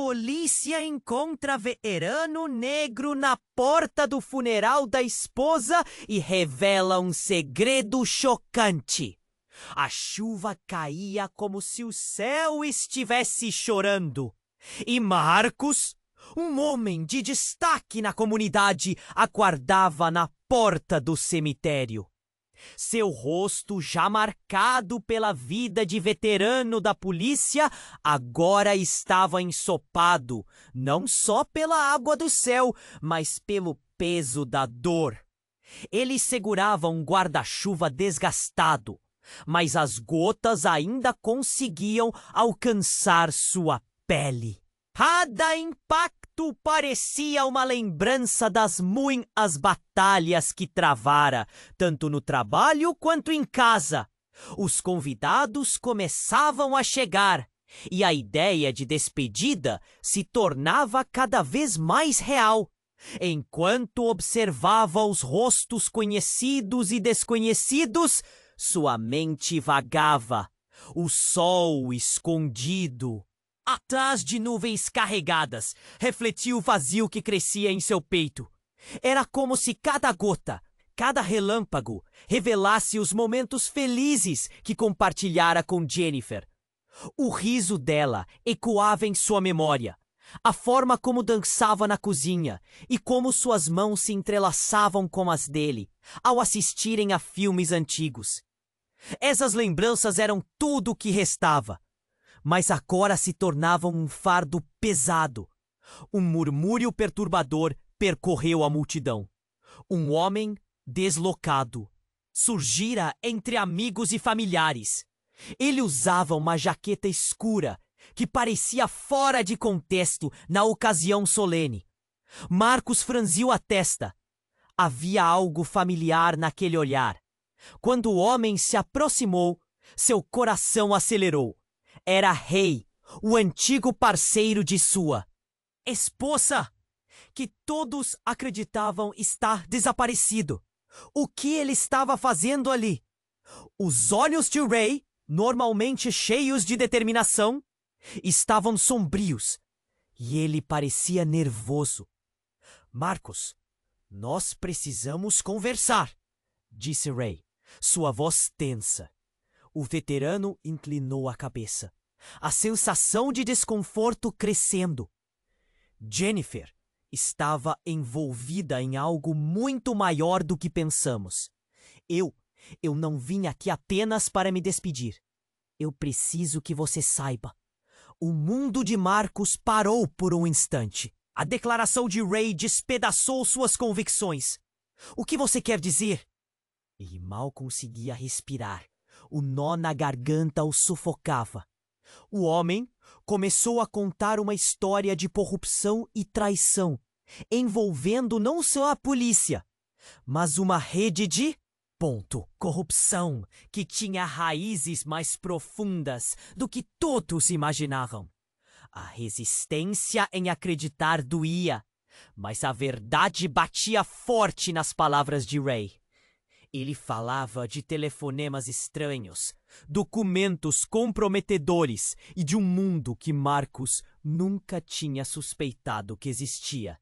Polícia encontra veterano negro na porta do funeral da esposa e revela um segredo chocante. A chuva caía como se o céu estivesse chorando. E Marcos, um homem de destaque na comunidade, aguardava na porta do cemitério. Seu rosto, já marcado pela vida de veterano da polícia, agora estava ensopado, não só pela água do céu, mas pelo peso da dor. Ele segurava um guarda-chuva desgastado, mas as gotas ainda conseguiam alcançar sua pele. Cada impacto parecia uma lembrança das muitas batalhas que travara, tanto no trabalho quanto em casa. Os convidados começavam a chegar, e a ideia de despedida se tornava cada vez mais real. Enquanto observava os rostos conhecidos e desconhecidos, sua mente vagava. O sol escondido atrás de nuvens carregadas, refletia o vazio que crescia em seu peito. Era como se cada gota, cada relâmpago, revelasse os momentos felizes que compartilhara com Jennifer. O riso dela ecoava em sua memória, a forma como dançava na cozinha e como suas mãos se entrelaçavam com as dele ao assistirem a filmes antigos. Essas lembranças eram tudo o que restava. Mas agora se tornavam um fardo pesado. Um murmúrio perturbador percorreu a multidão. Um homem deslocado surgira entre amigos e familiares. Ele usava uma jaqueta escura que parecia fora de contexto na ocasião solene. Marcos franziu a testa. Havia algo familiar naquele olhar. Quando o homem se aproximou, seu coração acelerou. Era Ray, o antigo parceiro de sua esposa, que todos acreditavam estar desaparecido. O que ele estava fazendo ali? Os olhos de Ray, normalmente cheios de determinação, estavam sombrios e ele parecia nervoso. Marcos, nós precisamos conversar, disse Ray, sua voz tensa. O veterano inclinou a cabeça, a sensação de desconforto crescendo. Jennifer estava envolvida em algo muito maior do que pensamos. Eu não vim aqui apenas para me despedir. Eu preciso que você saiba. O mundo de Marcos parou por um instante. A declaração de Ray despedaçou suas convicções. O que você quer dizer? Ele mal conseguia respirar. O nó na garganta o sufocava. O homem começou a contar uma história de corrupção e traição, envolvendo não só a polícia, mas uma rede de corrupção que tinha raízes mais profundas do que todos imaginavam. A resistência em acreditar doía, mas a verdade batia forte nas palavras de Ray. Ele falava de telefonemas estranhos, documentos comprometedores e de um mundo que Marcos nunca tinha suspeitado que existia.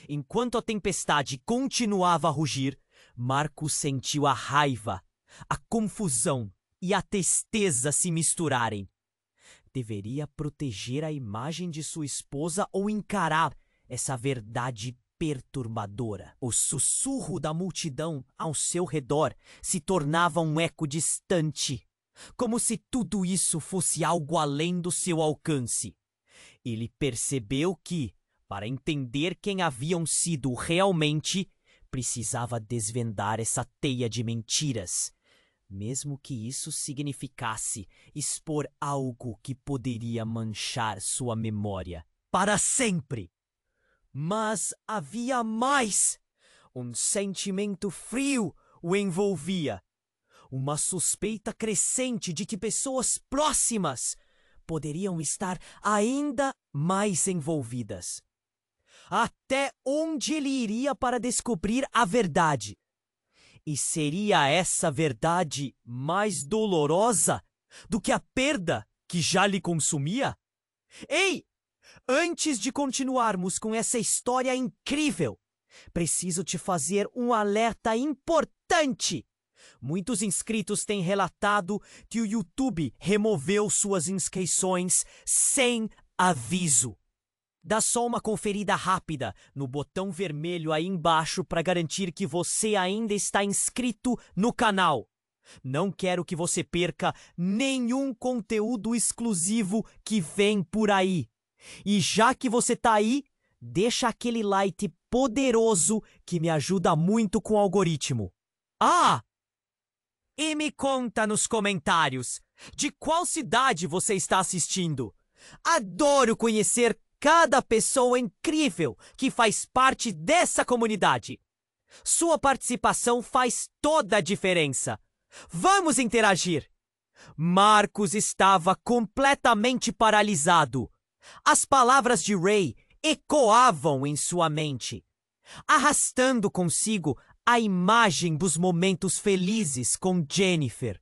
Enquanto a tempestade continuava a rugir, Marcos sentiu a raiva, a confusão e a tristeza se misturarem. Deveria proteger a imagem de sua esposa ou encarar essa verdade perturbadora. O sussurro da multidão ao seu redor se tornava um eco distante, como se tudo isso fosse algo além do seu alcance. Ele percebeu que, para entender quem haviam sido realmente, precisava desvendar essa teia de mentiras, mesmo que isso significasse expor algo que poderia manchar sua memória para sempre. Mas havia mais. Um sentimento frio o envolvia. Uma suspeita crescente de que pessoas próximas poderiam estar ainda mais envolvidas. Até onde ele iria para descobrir a verdade? E seria essa verdade mais dolorosa do que a perda que já lhe consumia? Ei! Antes de continuarmos com essa história incrível, preciso te fazer um alerta importante. Muitos inscritos têm relatado que o YouTube removeu suas inscrições sem aviso. Dá só uma conferida rápida no botão vermelho aí embaixo para garantir que você ainda está inscrito no canal. Não quero que você perca nenhum conteúdo exclusivo que vem por aí. E já que você tá aí, deixa aquele like poderoso que me ajuda muito com o algoritmo. E me conta nos comentários de qual cidade você está assistindo. Adoro conhecer cada pessoa incrível que faz parte dessa comunidade. Sua participação faz toda a diferença. Vamos interagir! Marcos estava completamente paralisado. As palavras de Ray ecoavam em sua mente, arrastando consigo a imagem dos momentos felizes com Jennifer.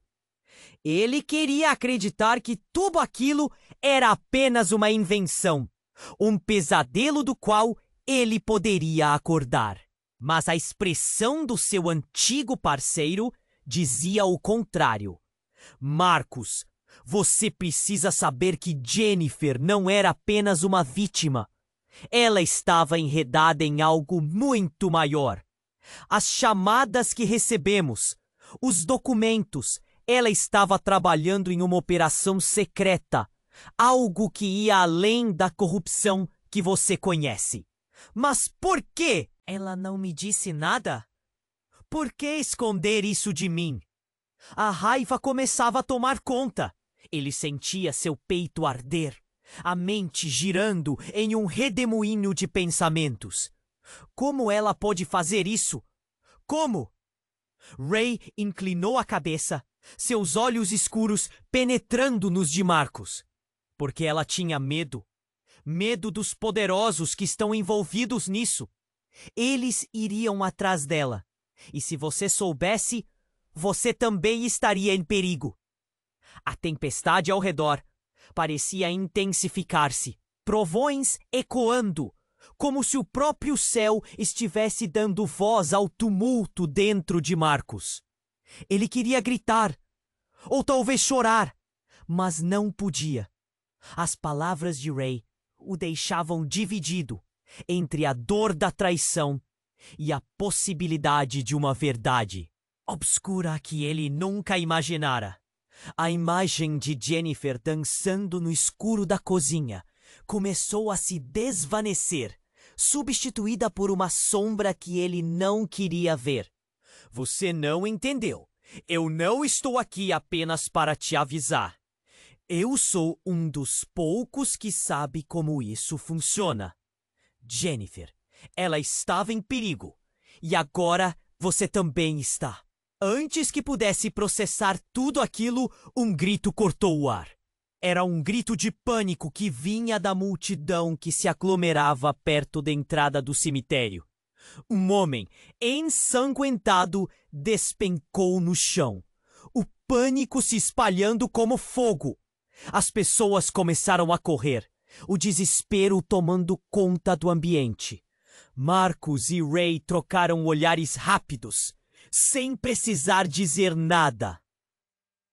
Ele queria acreditar que tudo aquilo era apenas uma invenção, um pesadelo do qual ele poderia acordar. Mas a expressão do seu antigo parceiro dizia o contrário. Marcos, você precisa saber que Jennifer não era apenas uma vítima. Ela estava enredada em algo muito maior. As chamadas que recebemos, os documentos, ela estava trabalhando em uma operação secreta, algo que ia além da corrupção que você conhece. Mas por que ela não me disse nada? Por que esconder isso de mim? A raiva começava a tomar conta. Ele sentia seu peito arder, a mente girando em um redemoinho de pensamentos. Como ela pode fazer isso? Como? Ray inclinou a cabeça, seus olhos escuros penetrando nos de Marcos. Porque ela tinha medo. Medo dos poderosos que estão envolvidos nisso. Eles iriam atrás dela. E se você soubesse, você também estaria em perigo. A tempestade ao redor parecia intensificar-se, trovões ecoando, como se o próprio céu estivesse dando voz ao tumulto dentro de Marcos. Ele queria gritar, ou talvez chorar, mas não podia. As palavras de Ray o deixavam dividido entre a dor da traição e a possibilidade de uma verdade obscura que ele nunca imaginara. A imagem de Jennifer dançando no escuro da cozinha começou a se desvanecer, substituída por uma sombra que ele não queria ver. Você não entendeu. Eu não estou aqui apenas para te avisar. Eu sou um dos poucos que sabe como isso funciona. Jennifer, ela estava em perigo. E agora você também está. Antes que pudesse processar tudo aquilo, um grito cortou o ar. Era um grito de pânico que vinha da multidão que se aglomerava perto da entrada do cemitério. Um homem, ensanguentado, despencou no chão. O pânico se espalhando como fogo. As pessoas começaram a correr, o desespero tomando conta do ambiente. Marcos e Ray trocaram olhares rápidos, sem precisar dizer nada.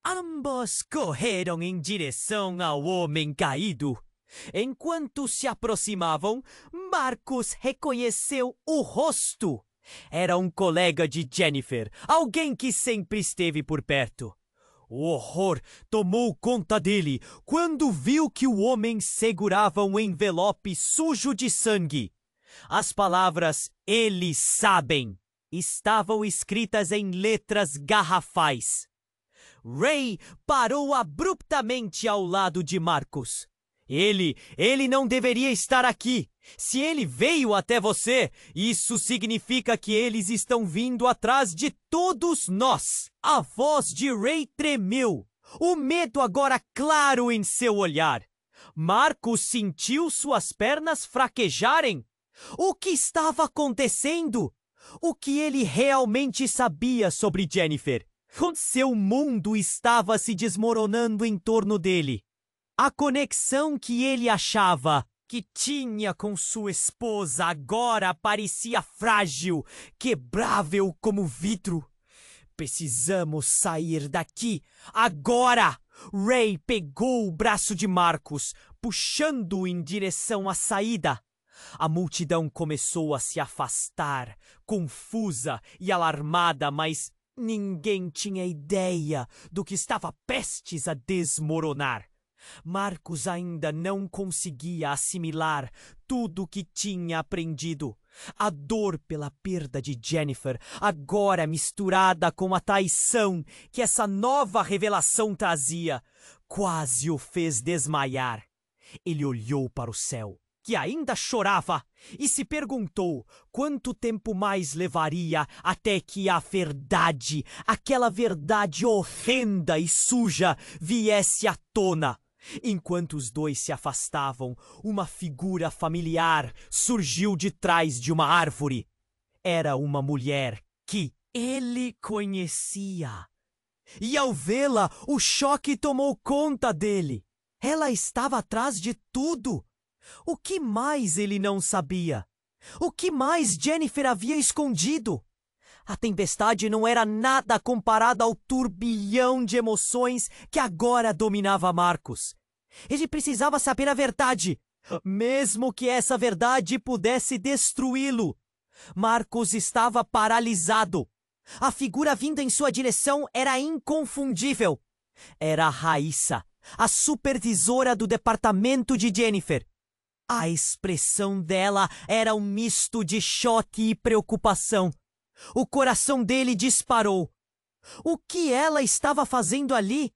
Ambos correram em direção ao homem caído. Enquanto se aproximavam, Marcos reconheceu o rosto. Era um colega de Jennifer, alguém que sempre esteve por perto. O horror tomou conta dele quando viu que o homem segurava um envelope sujo de sangue. As palavras "eles sabem" estavam escritas em letras garrafais. Ray parou abruptamente ao lado de Marcos. Ele não deveria estar aqui. Se ele veio até você, isso significa que eles estão vindo atrás de todos nós. A voz de Ray tremeu, o medo agora claro em seu olhar. Marcos sentiu suas pernas fraquejarem. O que estava acontecendo? O que ele realmente sabia sobre Jennifer? Seu mundo estava se desmoronando em torno dele. A conexão que ele achava que tinha com sua esposa agora parecia frágil, quebrável como vidro. Precisamos sair daqui, agora! Ray pegou o braço de Marcus, puxando-o em direção à saída. A multidão começou a se afastar, confusa e alarmada, mas ninguém tinha ideia do que estava prestes a desmoronar. Marcus ainda não conseguia assimilar tudo o que tinha aprendido. A dor pela perda de Jennifer, agora misturada com a traição que essa nova revelação trazia, quase o fez desmaiar. Ele olhou para o céu, que ainda chorava, e se perguntou quanto tempo mais levaria até que a verdade, aquela verdade horrenda e suja, viesse à tona. Enquanto os dois se afastavam, uma figura familiar surgiu de trás de uma árvore. Era uma mulher que ele conhecia. E ao vê-la, o choque tomou conta dele. Ela estava atrás de tudo. O que mais ele não sabia? O que mais Jennifer havia escondido? A tempestade não era nada comparada ao turbilhão de emoções que agora dominava Marcus. Ele precisava saber a verdade, mesmo que essa verdade pudesse destruí-lo. Marcus estava paralisado. A figura vinda em sua direção era inconfundível. Era Raíssa, a supervisora do departamento de Jennifer. A expressão dela era um misto de choque e preocupação. O coração dele disparou. O que ela estava fazendo ali?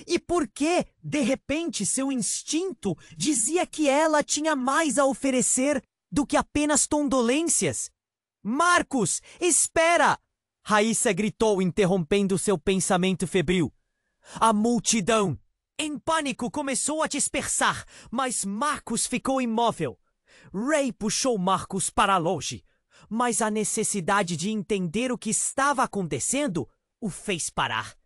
E por que, de repente, seu instinto dizia que ela tinha mais a oferecer do que apenas tondolências? Marcus, espera! Raíssa gritou, interrompendo seu pensamento febril. A multidão, em pânico, começou a dispersar, mas Marcus ficou imóvel. Ray puxou Marcus para longe, mas a necessidade de entender o que estava acontecendo o fez parar.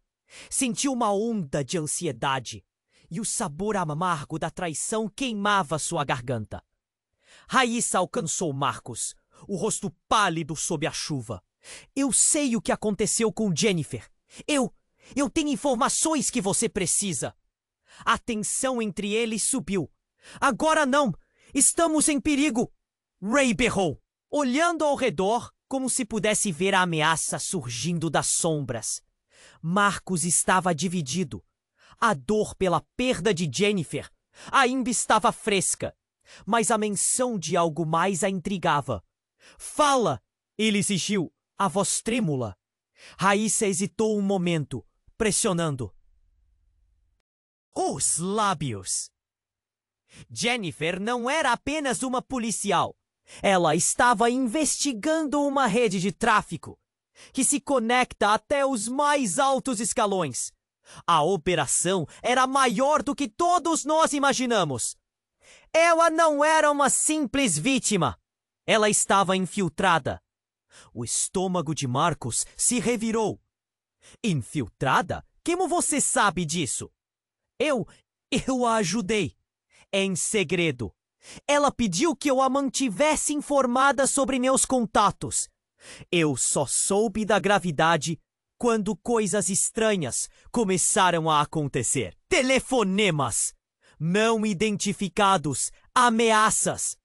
Sentiu uma onda de ansiedade e o sabor amargo da traição queimava sua garganta. Raíssa alcançou Marcus, o rosto pálido sob a chuva. Eu sei o que aconteceu com Jennifer. Eu tenho informações que você precisa. A tensão entre eles subiu. Agora não! Estamos em perigo! Ray berrou, olhando ao redor como se pudesse ver a ameaça surgindo das sombras. Marcus estava dividido. A dor pela perda de Jennifer ainda estava fresca, mas a menção de algo mais a intrigava. Fala! Ele exigiu, a voz trêmula. Raíssa hesitou um momento, pressionando. Os lábios. Jennifer não era apenas uma policial. Ela estava investigando uma rede de tráfico que se conecta até os mais altos escalões. A operação era maior do que todos nós imaginamos. Ela não era uma simples vítima. Ela estava infiltrada. O estômago de Marcus se revirou. Infiltrada? Como você sabe disso? Eu a ajudei. Em segredo. Ela pediu que eu a mantivesse informada sobre meus contatos. Eu só soube da gravidade quando coisas estranhas começaram a acontecer. Telefonemas não identificados, ameaças.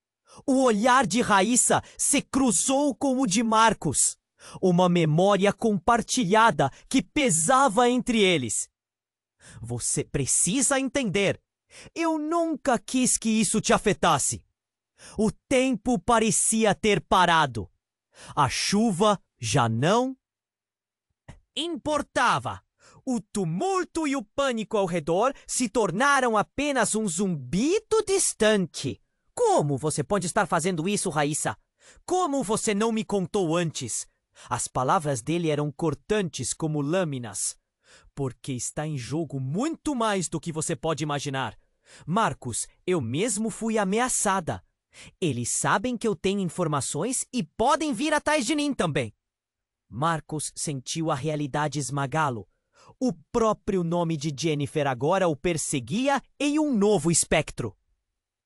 O olhar de Raíssa se cruzou com o de Marcus. Uma memória compartilhada que pesava entre eles. Você precisa entender. Eu nunca quis que isso te afetasse. O tempo parecia ter parado. A chuva já não importava. O tumulto e o pânico ao redor se tornaram apenas um zumbido distante. Como você pode estar fazendo isso, Raíssa? Como você não me contou antes? As palavras dele eram cortantes como lâminas. Porque está em jogo muito mais do que você pode imaginar. Marcus, eu mesmo fui ameaçada. Eles sabem que eu tenho informações e podem vir atrás de mim também. Marcus sentiu a realidade esmagá-lo. O próprio nome de Jennifer agora o perseguia em um novo espectro.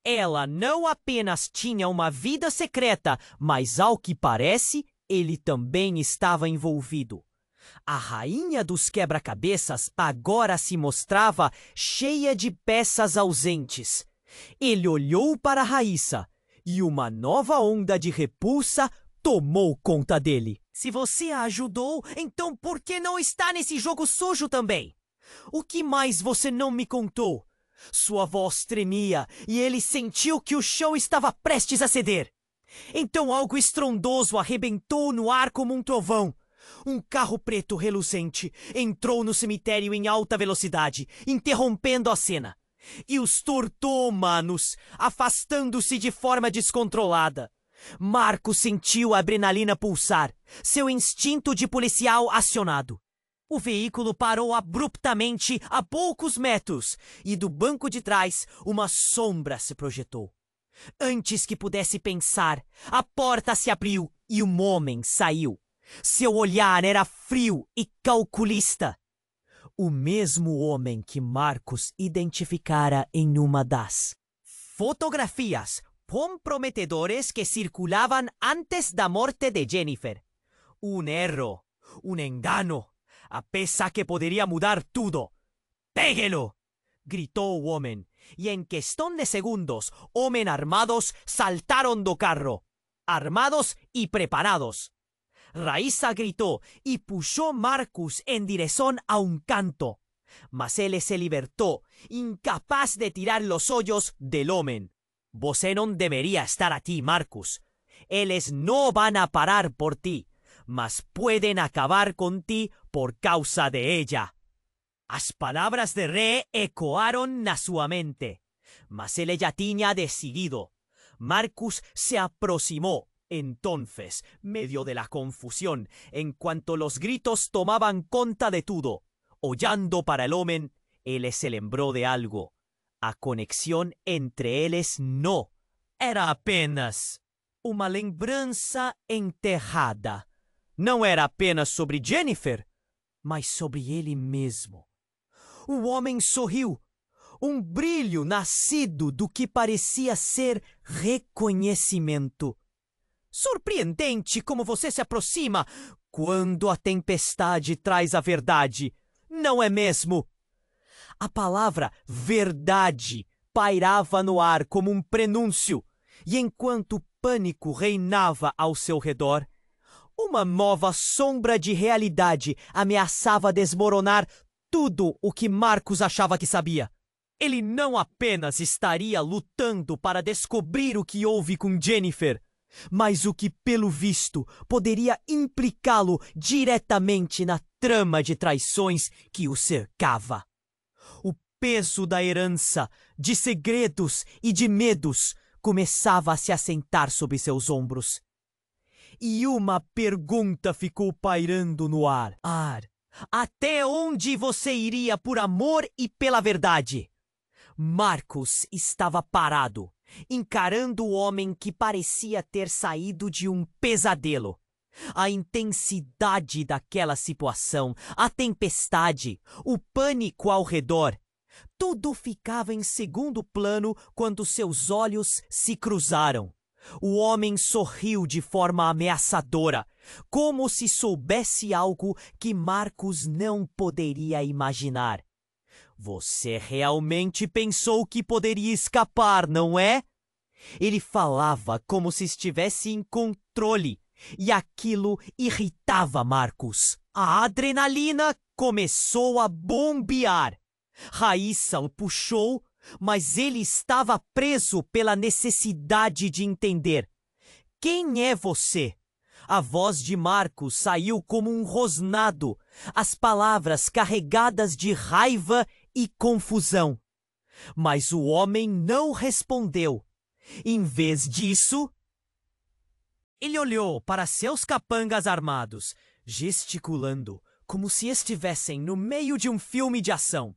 Ela não apenas tinha uma vida secreta, mas ao que parece, ele também estava envolvido. A rainha dos quebra-cabeças agora se mostrava cheia de peças ausentes. Ele olhou para Raíssa e uma nova onda de repulsa tomou conta dele. Se você a ajudou, então por que não está nesse jogo sujo também? O que mais você não me contou? Sua voz tremia e ele sentiu que o chão estava prestes a ceder. Então algo estrondoso arrebentou no ar como um trovão. Um carro preto reluzente entrou no cemitério em alta velocidade, interrompendo a cena. E os tortou-manos, afastando-se de forma descontrolada. Marcos sentiu a adrenalina pulsar, seu instinto de policial acionado. O veículo parou abruptamente a poucos metros e do banco de trás uma sombra se projetou. Antes que pudesse pensar, a porta se abriu e um homem saiu. Seu olhar era frio e calculista. O mesmo homem que Marcos identificara em uma das fotografias comprometedoras que circulavam antes da morte de Jennifer. Um erro, um engano. A peça que poderia mudar tudo. ¡Péguelo! Gritó o homem, e em questão de segundos, homens armados saltaron do carro. Armados e preparados. Raíssa gritó e puxou Marcus en direção a un canto. Mas ele se libertó, incapaz de tirar los hoyos del homem. Você não deveria estar aqui, Marcus. Eles não van a parar por ti, mas pueden acabar con ti por causa de ella. As palavras de Ré ecoaron na sua mente, mas ele ya tinha decidido. Marcus se aproximó. Entonces, medio de la confusión, en cuanto los gritos tomaban conta de todo, hollando para el homem, ele se lembrou de algo. A conexão entre eles não era apenas uma lembrança enterrada. Não era apenas sobre Jennifer, mas sobre ele mesmo. O homem sorriu. Um brilho nascido do que parecia ser reconhecimento. Surpreendente como você se aproxima quando a tempestade traz a verdade, não é mesmo? A palavra verdade pairava no ar como um prenúncio, e enquanto o pânico reinava ao seu redor, uma nova sombra de realidade ameaçava desmoronar tudo o que Marcos achava que sabia. Ele não apenas estaria lutando para descobrir o que houve com Jennifer, mas o que, pelo visto, poderia implicá-lo diretamente na trama de traições que o cercava. O peso da herança, de segredos e de medos começava a se assentar sobre seus ombros. E uma pergunta ficou pairando no ar. Até onde você iria por amor e pela verdade? Marcos estava parado, encarando o homem que parecia ter saído de um pesadelo. A intensidade daquela situação, a tempestade, o pânico ao redor, tudo ficava em segundo plano quando seus olhos se cruzaram. O homem sorriu de forma ameaçadora, como se soubesse algo que Marcos não poderia imaginar. Você realmente pensou que poderia escapar, não é? Ele falava como se estivesse em controle, e aquilo irritava Marcos. A adrenalina começou a bombear. Raíssa o puxou, mas ele estava preso pela necessidade de entender. Quem é você? A voz de Marcos saiu como um rosnado, as palavras carregadas de raiva e confusão. Mas o homem não respondeu. Em vez disso, ele olhou para seus capangas armados, gesticulando, como se estivessem no meio de um filme de ação.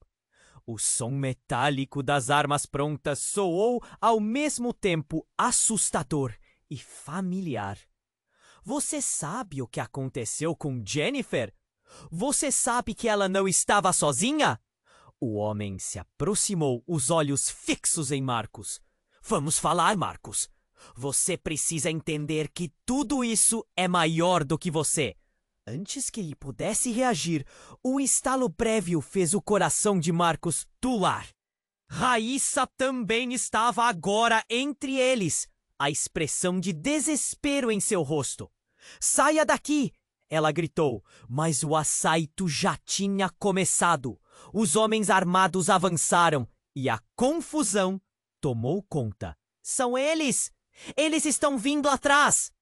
O som metálico das armas prontas soou ao mesmo tempo assustador e familiar. Você sabe o que aconteceu com Jennifer? Você sabe que ela não estava sozinha? O homem se aproximou, os olhos fixos em Marcos. Vamos falar, Marcus. Você precisa entender que tudo isso é maior do que você. Antes que ele pudesse reagir, um estalo prévio fez o coração de Marcus tular. Raíssa também estava agora entre eles, a expressão de desespero em seu rosto. Saia daqui! Ela gritou, mas o assalto já tinha começado. Os homens armados avançaram e a confusão tomou conta. São eles! Eles estão vindo atrás!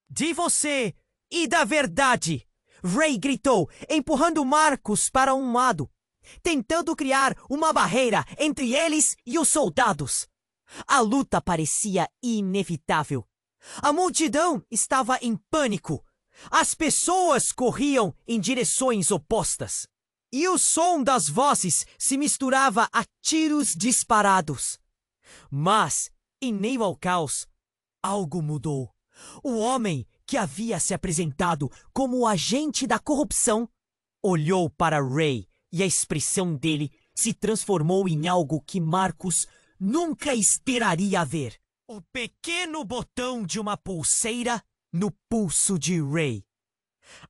De você e da verdade! Ray gritou, empurrando Marcus para um lado, tentando criar uma barreira entre eles e os soldados. A luta parecia inevitável. A multidão estava em pânico. As pessoas corriam em direções opostas. E o som das vozes se misturava a tiros disparados. Mas, em meio ao caos, algo mudou. O homem que havia se apresentado como o agente da corrupção olhou para Ray e a expressão dele se transformou em algo que Marcus nunca esperaria ver. O pequeno botão de uma pulseira no pulso de Ray.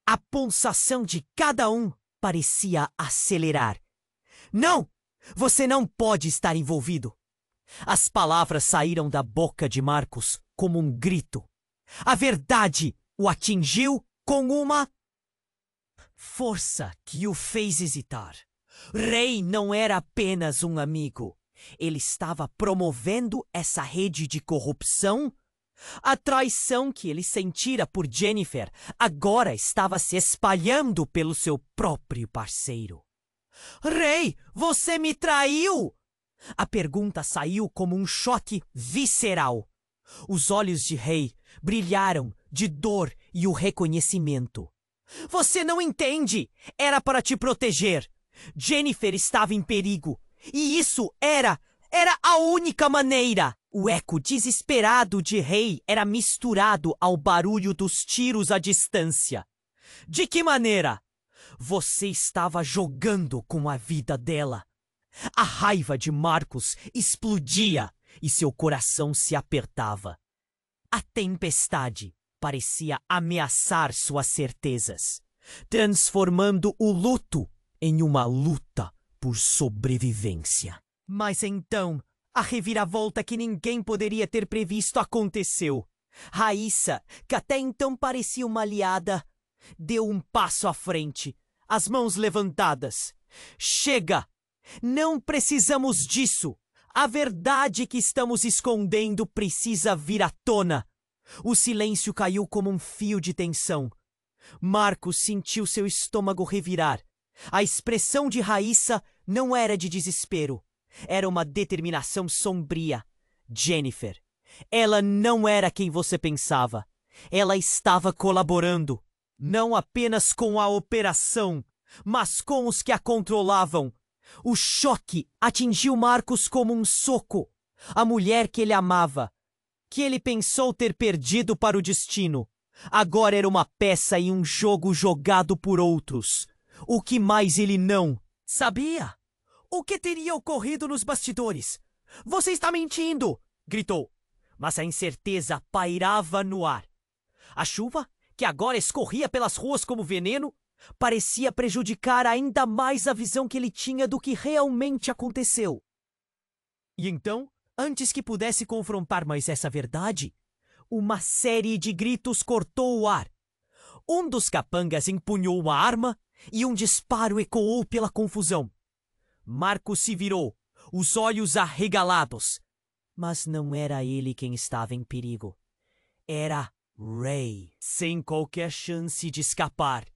A pulsação de cada um parecia acelerar. Não! Você não pode estar envolvido. As palavras saíram da boca de Marcus como um grito. A verdade o atingiu com uma força que o fez hesitar. Ray não era apenas um amigo. Ele estava promovendo essa rede de corrupção. A traição que ele sentira por Jennifer agora estava se espalhando pelo seu próprio parceiro. Ray, você me traiu! A pergunta saiu como um choque visceral. Os olhos de Ray brilharam de dor e o reconhecimento. Você não entende! Era para te proteger. Jennifer estava em perigo. E isso era a única maneira. O eco desesperado de Ray era misturado ao barulho dos tiros à distância. De que maneira? Você estava jogando com a vida dela. A raiva de Marcus explodia e seu coração se apertava. A tempestade parecia ameaçar suas certezas, transformando o luto em uma luta por sobrevivência. Mas então, a reviravolta que ninguém poderia ter previsto aconteceu. Raíssa, que até então parecia uma aliada, deu um passo à frente, as mãos levantadas. Chega! Não precisamos disso! A verdade que estamos escondendo precisa vir à tona. O silêncio caiu como um fio de tensão. Marcos sentiu seu estômago revirar. A expressão de Raíssa não era de desespero. Era uma determinação sombria. Jennifer. Ela não era quem você pensava. Ela estava colaborando. Não apenas com a operação, mas com os que a controlavam. O choque atingiu Marcos como um soco. A mulher que ele amava, que ele pensou ter perdido para o destino, agora era uma peça em um jogo jogado por outros. O que mais ele não sabia? O que teria ocorrido nos bastidores? Você está mentindo! Gritou. Mas a incerteza pairava no ar. A chuva, que agora escorria pelas ruas como veneno, parecia prejudicar ainda mais a visão que ele tinha do que realmente aconteceu. E então, antes que pudesse confrontar mais essa verdade, uma série de gritos cortou o ar. Um dos capangas empunhou uma arma e um disparo ecoou pela confusão. Marcos se virou, os olhos arregalados. Mas não era ele quem estava em perigo. Era Ray, sem qualquer chance de escapar.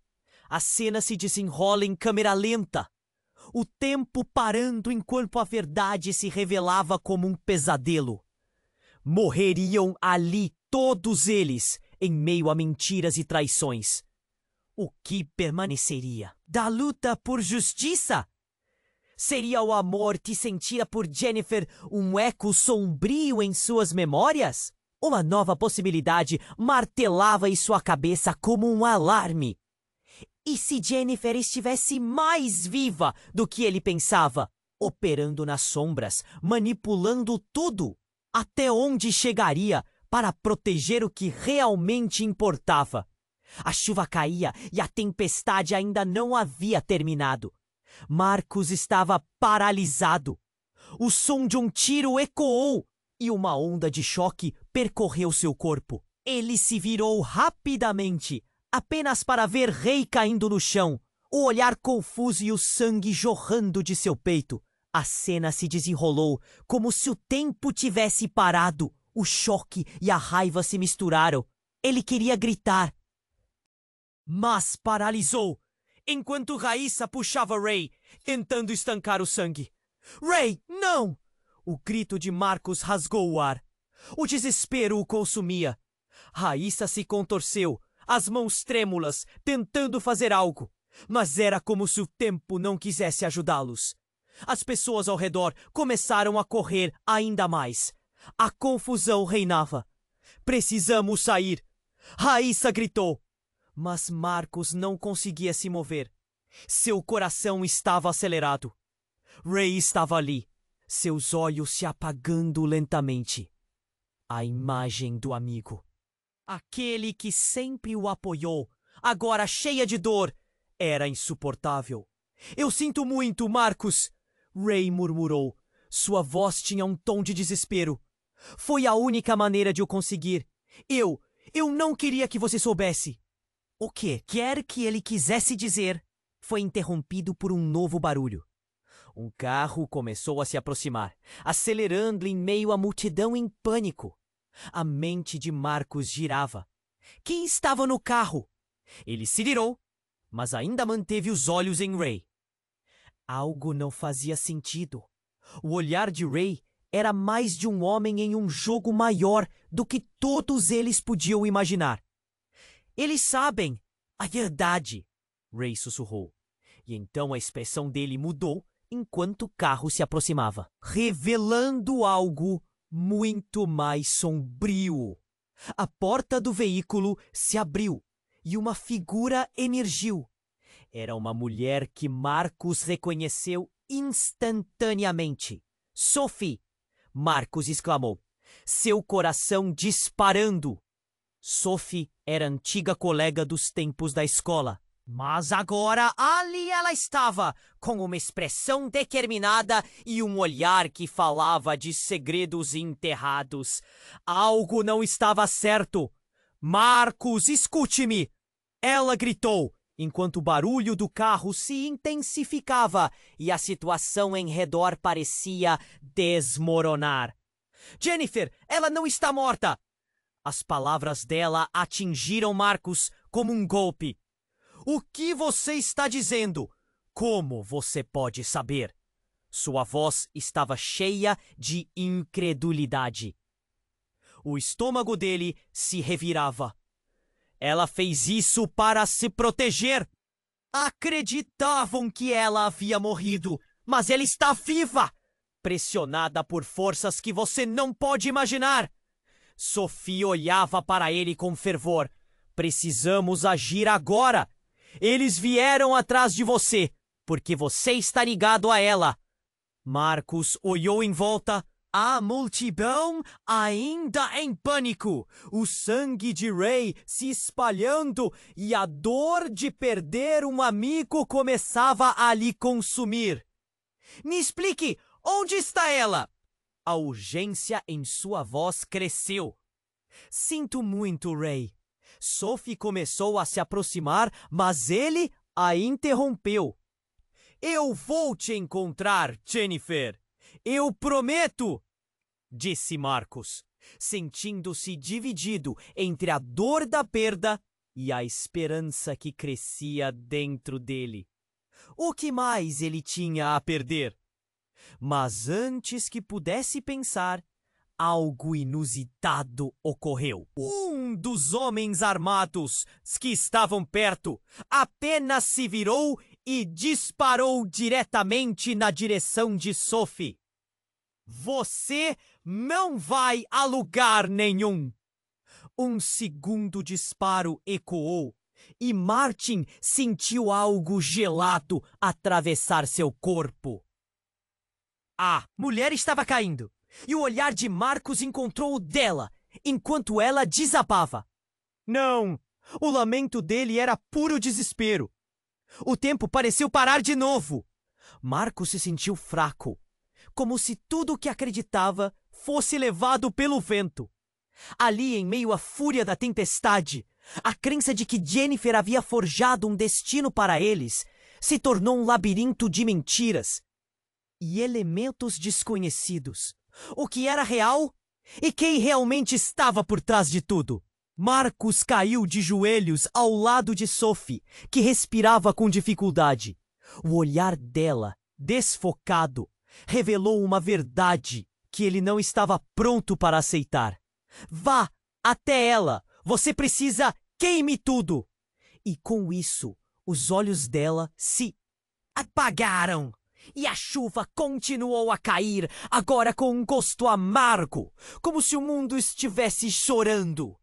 A cena se desenrola em câmera lenta. O tempo parando enquanto a verdade se revelava como um pesadelo. Morreriam ali todos eles, em meio a mentiras e traições. O que permaneceria? Da luta por justiça? Seria o amor que sentira por Jennifer um eco sombrio em suas memórias? Uma nova possibilidade martelava em sua cabeça como um alarme. E se Jennifer estivesse mais viva do que ele pensava, operando nas sombras, manipulando tudo? Até onde chegaria para proteger o que realmente importava? A chuva caía e a tempestade ainda não havia terminado. Marcus estava paralisado. O som de um tiro ecoou e uma onda de choque percorreu seu corpo. Ele se virou rapidamente, apenas para ver Ray caindo no chão, o olhar confuso e o sangue jorrando de seu peito. A cena se desenrolou como se o tempo tivesse parado. O choque e a raiva se misturaram. Ele queria gritar, mas paralisou, enquanto Raíssa puxava Ray, tentando estancar o sangue. Ray, não! O grito de Marcus rasgou o ar. O desespero o consumia. Raíssa se contorceu, as mãos trêmulas, tentando fazer algo. Mas era como se o tempo não quisesse ajudá-los. As pessoas ao redor começaram a correr ainda mais. A confusão reinava. Precisamos sair! Raíssa gritou. Mas Marcus não conseguia se mover. Seu coração estava acelerado. Ray estava ali, seus olhos se apagando lentamente. A imagem do amigo. Aquele que sempre o apoiou, agora cheia de dor, era insuportável. Eu sinto muito, Marcus, Ray murmurou. Sua voz tinha um tom de desespero. Foi a única maneira de o conseguir. Eu não queria que você soubesse. O que quer que ele quisesse dizer foi interrompido por um novo barulho. Um carro começou a se aproximar, acelerando em meio à multidão em pânico. A mente de Marcus girava. Quem estava no carro? Ele se virou, mas ainda manteve os olhos em Ray. Algo não fazia sentido. O olhar de Ray era mais de um homem em um jogo maior do que todos eles podiam imaginar. Eles sabem a verdade, Ray sussurrou. E então a expressão dele mudou enquanto o carro se aproximava, revelando algo muito mais sombrio. A porta do veículo se abriu e uma figura emergiu. Era uma mulher que Marcus reconheceu instantaneamente. Sophie! Marcus exclamou, seu coração disparando. Sophie era antiga colega dos tempos da escola. Mas agora ali ela estava, com uma expressão determinada e um olhar que falava de segredos enterrados. Algo não estava certo. Marcus, escute-me! Ela gritou, enquanto o barulho do carro se intensificava e a situação em redor parecia desmoronar. Jennifer, ela não está morta! As palavras dela atingiram Marcus como um golpe. O que você está dizendo? Como você pode saber? Sua voz estava cheia de incredulidade. O estômago dele se revirava. Ela fez isso para se proteger. Acreditavam que ela havia morrido, mas ela está viva, pressionada por forças que você não pode imaginar. Sophie olhava para ele com fervor. Precisamos agir agora. Eles vieram atrás de você, porque você está ligado a ela. Marcus olhou em volta. A multidão ainda em pânico. O sangue de Ray se espalhando e a dor de perder um amigo começava a lhe consumir. Me explique, onde está ela? A urgência em sua voz cresceu. Sinto muito, Ray. Sophie começou a se aproximar, mas ele a interrompeu. Eu vou te encontrar, Jennifer. Eu prometo, disse Marcus, sentindo-se dividido entre a dor da perda e a esperança que crescia dentro dele. O que mais ele tinha a perder? Mas antes que pudesse pensar, algo inusitado ocorreu. Um dos homens armados que estavam perto apenas se virou e disparou diretamente na direção de Sophie. Você não vai a lugar nenhum! Um segundo disparo ecoou e Martin sentiu algo gelado atravessar seu corpo. A mulher estava caindo E o olhar de Marcos encontrou o dela, enquanto ela desabava. Não! O lamento dele era puro desespero. O tempo pareceu parar de novo. Marcos se sentiu fraco, como se tudo o que acreditava fosse levado pelo vento. Ali, em meio à fúria da tempestade, a crença de que Jennifer havia forjado um destino para eles se tornou um labirinto de mentiras e elementos desconhecidos. O que era real e quem realmente estava por trás de tudo. Marcos caiu de joelhos ao lado de Sophie, que respirava com dificuldade. O olhar dela, desfocado, revelou uma verdade que ele não estava pronto para aceitar. Vá até ela! Você precisa queime tudo! E com isso, os olhos dela se apagaram. E a chuva continuou a cair, agora com um gosto amargo, como se o mundo estivesse chorando.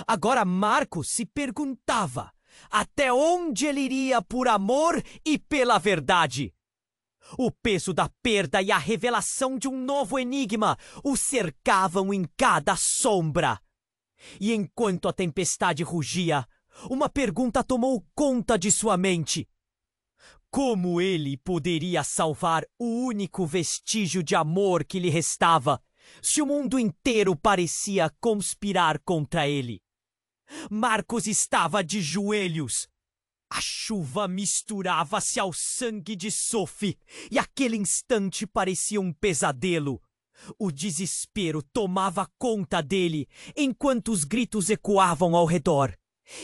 Agora Marcos se perguntava até onde ele iria por amor e pela verdade. O peso da perda e a revelação de um novo enigma o cercavam em cada sombra. E enquanto a tempestade rugia, uma pergunta tomou conta de sua mente. Como ele poderia salvar o único vestígio de amor que lhe restava, se o mundo inteiro parecia conspirar contra ele? Marcos estava de joelhos. A chuva misturava-se ao sangue de Sophie, e aquele instante parecia um pesadelo. O desespero tomava conta dele, enquanto os gritos ecoavam ao redor.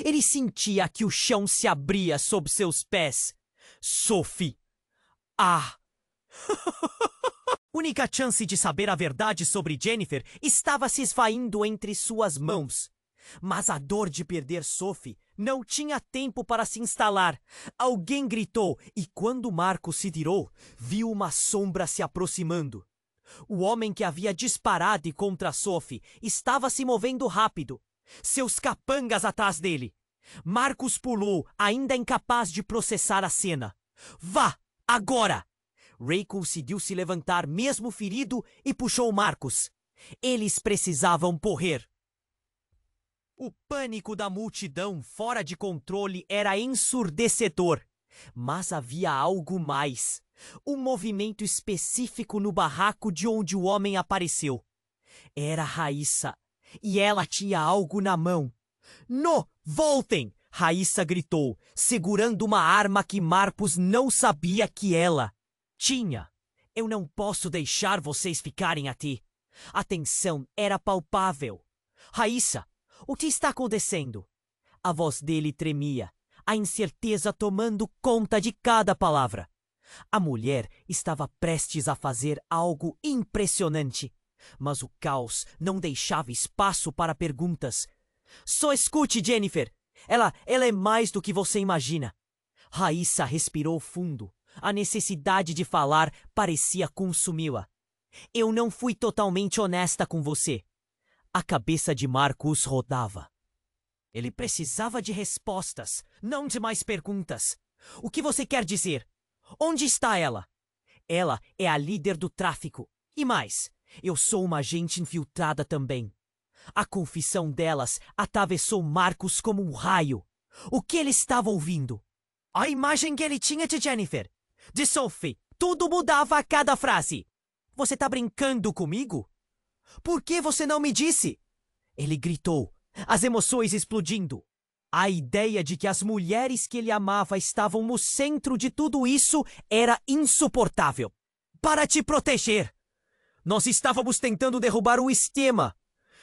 Ele sentia que o chão se abria sob seus pés. Sophie! Ah! Única chance de saber a verdade sobre Jennifer estava se esvaindo entre suas mãos. Mas a dor de perder Sophie não tinha tempo para se instalar. Alguém gritou e quando Marcos se virou, viu uma sombra se aproximando. O homem que havia disparado contra Sophie estava se movendo rápido. Seus capangas atrás dele. Marcos pulou, ainda incapaz de processar a cena. Vá, agora! Ray conseguiu se levantar mesmo ferido e puxou Marcos. Eles precisavam correr. O pânico da multidão fora de controle era ensurdecedor. Mas havia algo mais. Um movimento específico no barraco de onde o homem apareceu. Era Raíssa. E ela tinha algo na mão. No, voltem! Raíssa gritou, segurando uma arma que Marcos não sabia que ela tinha. Eu não posso deixar vocês ficarem aqui. A tensão era palpável. Raíssa, o que está acontecendo? A voz dele tremia, a incerteza tomando conta de cada palavra. A mulher estava prestes a fazer algo impressionante, mas o caos não deixava espaço para perguntas. Só escute, Jennifer. Ela é mais do que você imagina. Raíssa respirou fundo. A necessidade de falar parecia consumi-la. Eu não fui totalmente honesta com você. A cabeça de Marcos rodava. Ele precisava de respostas, não de mais perguntas. O que você quer dizer? Onde está ela? Ela é a líder do tráfico. E mais, eu sou uma agente infiltrada também. A confissão delas atravessou Marcos como um raio. O que ele estava ouvindo? A imagem que ele tinha de Jennifer, de Sophie, tudo mudava a cada frase. Você tá brincando comigo? Por que você não me disse? Ele gritou, as emoções explodindo. A ideia de que as mulheres que ele amava estavam no centro de tudo isso era insuportável. Para te proteger. Nós estávamos tentando derrubar o esquema,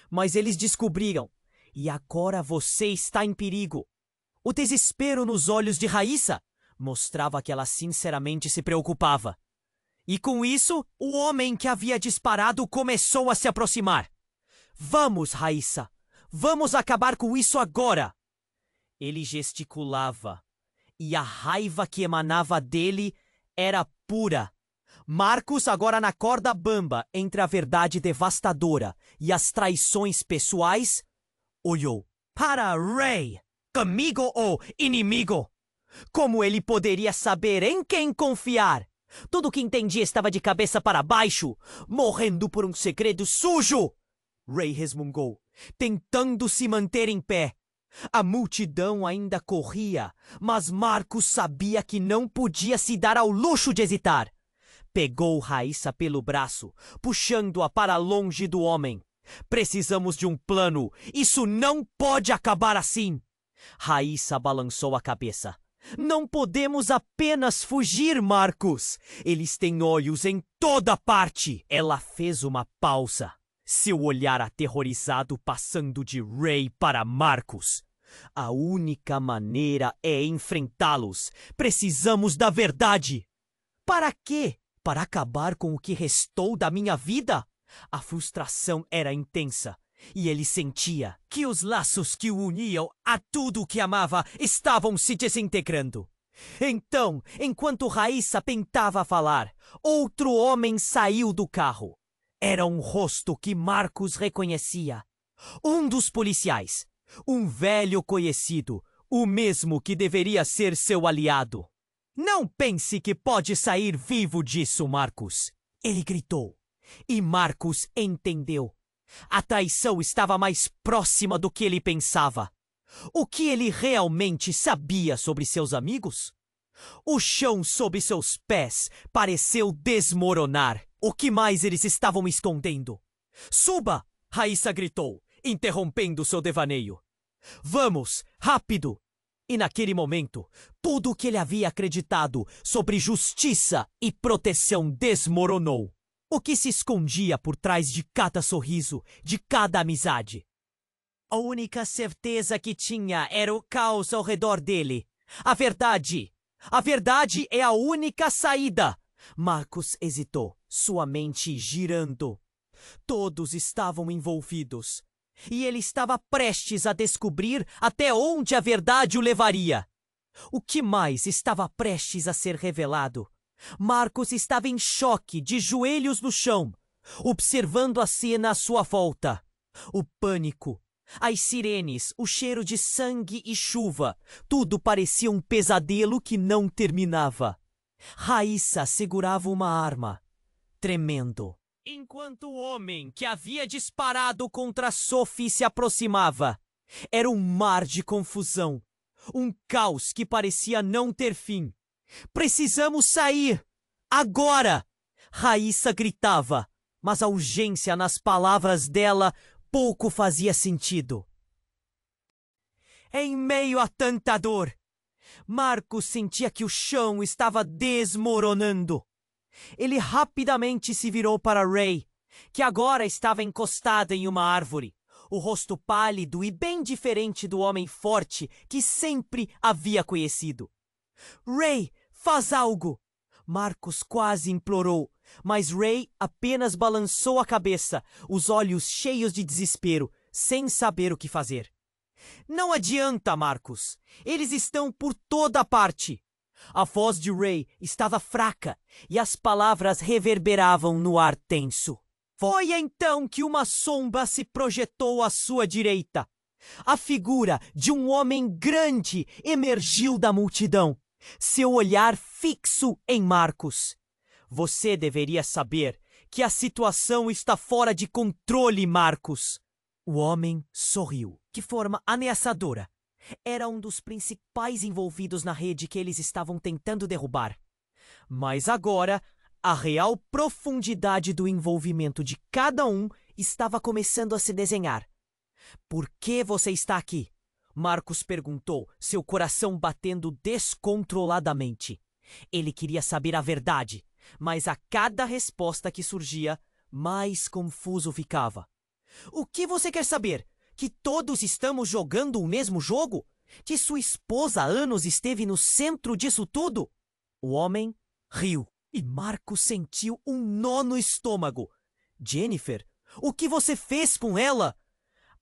mas eles descobriram. E agora você está em perigo. O desespero nos olhos de Raíssa mostrava que ela sinceramente se preocupava. E com isso, o homem que havia disparado começou a se aproximar. Vamos, Raíssa. Vamos acabar com isso agora. Ele gesticulava. E a raiva que emanava dele era pura. Marcos, agora na corda bamba entre a verdade devastadora e as traições pessoais, olhou para Ray, amigo ou inimigo. Como ele poderia saber em quem confiar? Tudo o que entendia estava de cabeça para baixo, morrendo por um segredo sujo. Ray resmungou, tentando se manter em pé. A multidão ainda corria, mas Marcos sabia que não podia se dar ao luxo de hesitar. Pegou Raíssa pelo braço, puxando-a para longe do homem. Precisamos de um plano. Isso não pode acabar assim. Raíssa balançou a cabeça. Não podemos apenas fugir, Marcos. Eles têm olhos em toda parte. Ela fez uma pausa, seu olhar aterrorizado passando de Ray para Marcos. A única maneira é enfrentá-los. Precisamos da verdade. Para quê? Para acabar com o que restou da minha vida? A frustração era intensa, e ele sentia que os laços que o uniam a tudo o que amava estavam se desintegrando. Então, enquanto Raíssa tentava falar, outro homem saiu do carro. Era um rosto que Marcos reconhecia. Um dos policiais. Um velho conhecido, o mesmo que deveria ser seu aliado. Não pense que pode sair vivo disso, Marcos. Ele gritou. E Marcos entendeu. A traição estava mais próxima do que ele pensava. O que ele realmente sabia sobre seus amigos? O chão sob seus pés pareceu desmoronar. O que mais eles estavam escondendo? Suba! Raíssa gritou, interrompendo seu devaneio. Vamos, rápido! E naquele momento, tudo o que ele havia acreditado sobre justiça e proteção desmoronou. O que se escondia por trás de cada sorriso, de cada amizade? A única certeza que tinha era o caos ao redor dele. A verdade! A verdade é a única saída! Marcos hesitou, sua mente girando. Todos estavam envolvidos. E ele estava prestes a descobrir até onde a verdade o levaria. O que mais estava prestes a ser revelado? Marcos estava em choque, de joelhos no chão, observando a cena à sua volta. O pânico, as sirenes, o cheiro de sangue e chuva, tudo parecia um pesadelo que não terminava. Raíssa segurava uma arma, tremendo, enquanto o homem que havia disparado contra Sophie se aproximava. Era um mar de confusão, um caos que parecia não ter fim. Precisamos sair! Agora! Raíssa gritava, mas a urgência nas palavras dela pouco fazia sentido. Em meio a tanta dor, Marcos sentia que o chão estava desmoronando. Ele rapidamente se virou para Ray, que agora estava encostada em uma árvore, o rosto pálido e bem diferente do homem forte que sempre havia conhecido. Ray, faz algo! Marcos quase implorou, mas Ray apenas balançou a cabeça, os olhos cheios de desespero, sem saber o que fazer. Não adianta, Marcos. Eles estão por toda parte. A voz de Ray estava fraca e as palavras reverberavam no ar tenso. Foi então que uma sombra se projetou à sua direita. A figura de um homem grande emergiu da multidão, seu olhar fixo em Marcos. Você deveria saber que a situação está fora de controle, Marcos. O homem sorriu, de forma ameaçadora. Era um dos principais envolvidos na rede que eles estavam tentando derrubar. Mas agora, a real profundidade do envolvimento de cada um estava começando a se desenhar. Por que você está aqui? Marcos perguntou, seu coração batendo descontroladamente. Ele queria saber a verdade, mas a cada resposta que surgia, mais confuso ficava. O que você quer saber? Que todos estamos jogando o mesmo jogo? Que sua esposa há anos esteve no centro disso tudo? O homem riu e Marcos sentiu um nó no estômago. Jennifer, o que você fez com ela?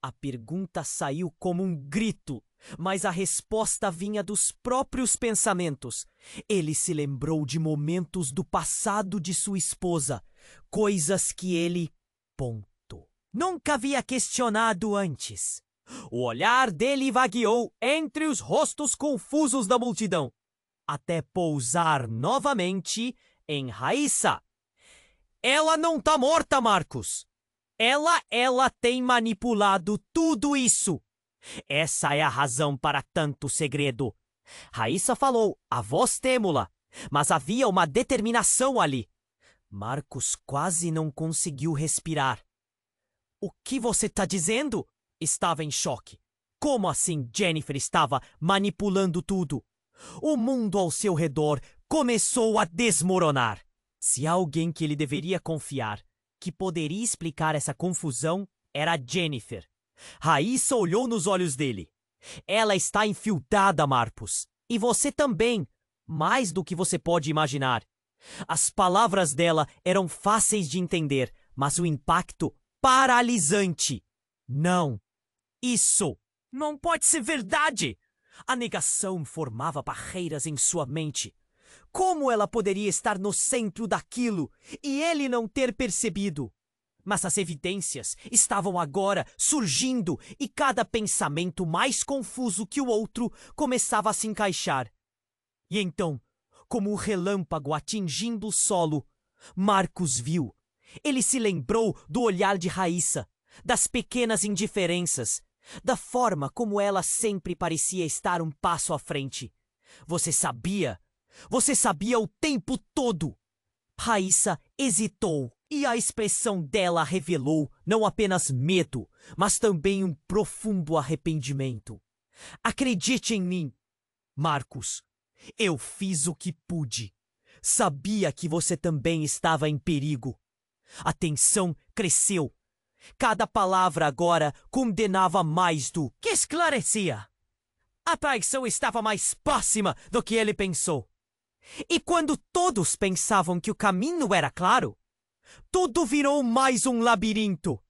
A pergunta saiu como um grito, mas a resposta vinha dos próprios pensamentos. Ele se lembrou de momentos do passado de sua esposa, coisas que ele... nunca havia questionado antes. O olhar dele vagueou entre os rostos confusos da multidão, até pousar novamente em Raíssa. Ela não tá morta, Marcos. Ela tem manipulado tudo isso. Essa é a razão para tanto segredo. Raíssa falou, a voz trêmula, mas havia uma determinação ali. Marcos quase não conseguiu respirar. O que você tá dizendo? Estava em choque. Como assim Jennifer estava manipulando tudo? O mundo ao seu redor começou a desmoronar. Se há alguém que ele deveria confiar, que poderia explicar essa confusão, era Jennifer. Raíssa olhou nos olhos dele. Ela está infiltrada, Marcos. E você também, mais do que você pode imaginar. As palavras dela eram fáceis de entender, mas o impacto paralisante. Não. Isso não pode ser verdade. A negação formava barreiras em sua mente. Como ela poderia estar no centro daquilo e ele não ter percebido? Mas as evidências estavam agora surgindo e cada pensamento mais confuso que o outro começava a se encaixar. E então, como o relâmpago atingindo o solo, Marcos viu. Ele se lembrou do olhar de Raíssa, das pequenas indiferenças, da forma como ela sempre parecia estar um passo à frente. Você sabia o tempo todo. Raíssa hesitou e a expressão dela revelou não apenas medo, mas também um profundo arrependimento. Acredite em mim, Marcos. Eu fiz o que pude. Sabia que você também estava em perigo. A tensão cresceu. Cada palavra agora condenava mais do que esclarecia. A traição estava mais próxima do que ele pensou. E quando todos pensavam que o caminho era claro, tudo virou mais um labirinto.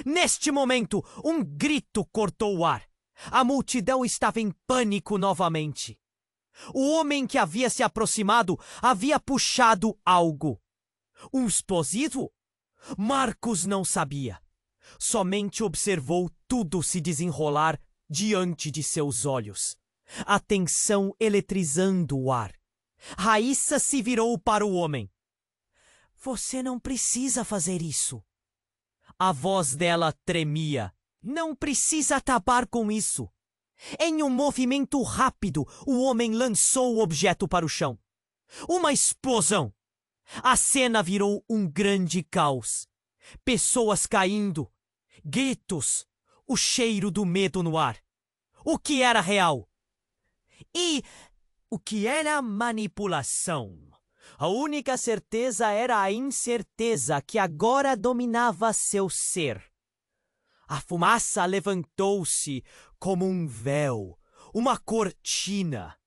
Neste momento, um grito cortou o ar. A multidão estava em pânico novamente. O homem que havia se aproximado havia puxado algo. Um explosivo? Marcos não sabia. Somente observou tudo se desenrolar diante de seus olhos. A tensão eletrizando o ar. Raíssa se virou para o homem. Você não precisa fazer isso. A voz dela tremia. Não precisa acabar com isso. Em um movimento rápido, o homem lançou o objeto para o chão. Uma explosão. A cena virou um grande caos. Pessoas caindo, gritos, o cheiro do medo no ar. O que era real? E o que era manipulação? A única certeza era a incerteza que agora dominava seu ser. A fumaça levantou-se como um véu, uma cortina.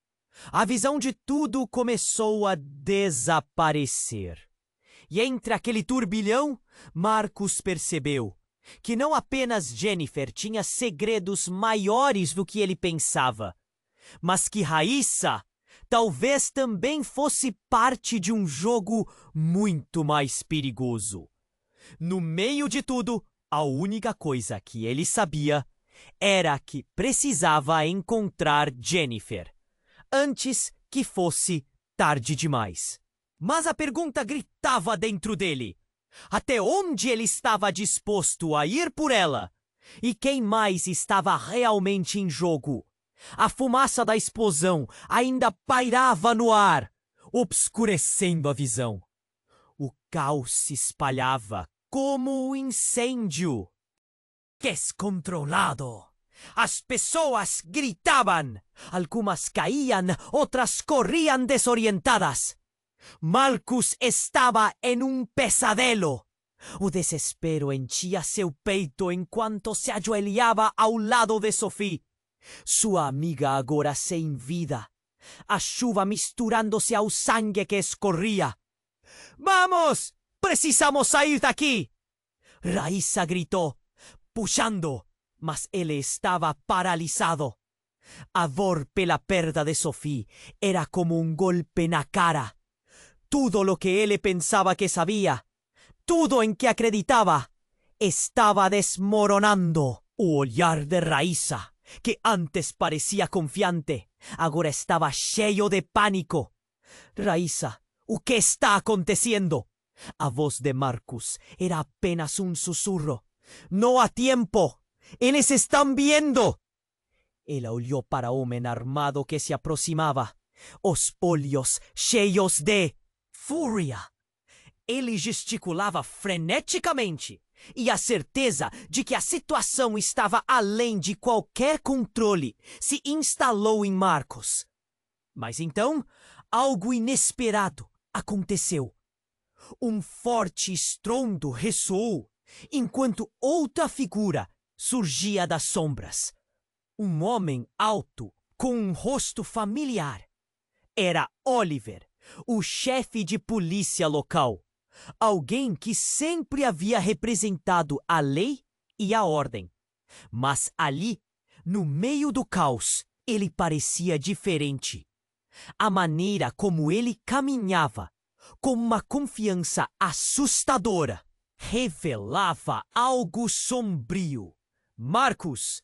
A visão de tudo começou a desaparecer. E entre aquele turbilhão, Marcos percebeu que não apenas Jennifer tinha segredos maiores do que ele pensava, mas que Raíssa talvez também fosse parte de um jogo muito mais perigoso. No meio de tudo, a única coisa que ele sabia era que precisava encontrar Jennifer, antes que fosse tarde demais. Mas a pergunta gritava dentro dele. Até onde ele estava disposto a ir por ela? E quem mais estava realmente em jogo? A fumaça da explosão ainda pairava no ar, obscurecendo a visão. O caos se espalhava como um incêndio. Descontrolado. As pessoas gritavam. Algumas caíam, outras corriam desorientadas. Marcos estava em um pesadelo. O desespero enchia seu peito enquanto se ajoelhava ao lado de Sophie. Sua amiga agora sem vida. A chuva misturando-se ao sangue que escorria. Vamos! Precisamos sair daqui! Raíssa gritou, puxando, mas ele estava paralisado. A dor pela perda de Sophie era como um golpe na cara. Tudo lo que ele pensava que sabia, tudo em que acreditava, estava desmoronando. O olhar de Raíssa, que antes parecia confiante, agora estava cheio de pânico. Raíssa, O que está acontecendo? A voz de Marcus era apenas um sussurro. No há tempo! Eles estão vindo! Ela olhou para o homem armado que se aproximava, os olhos cheios de fúria. Ele gesticulava freneticamente, e a certeza de que a situação estava além de qualquer controle se instalou em Marcus. Mas então, algo inesperado aconteceu. Um forte estrondo ressoou, enquanto outra figura surgia das sombras. Um homem alto, com um rosto familiar. Era Oliver, o chefe de polícia local. Alguém que sempre havia representado a lei e a ordem. Mas ali, no meio do caos, ele parecia diferente. A maneira como ele caminhava, com uma confiança assustadora, revelava algo sombrio. Marcus,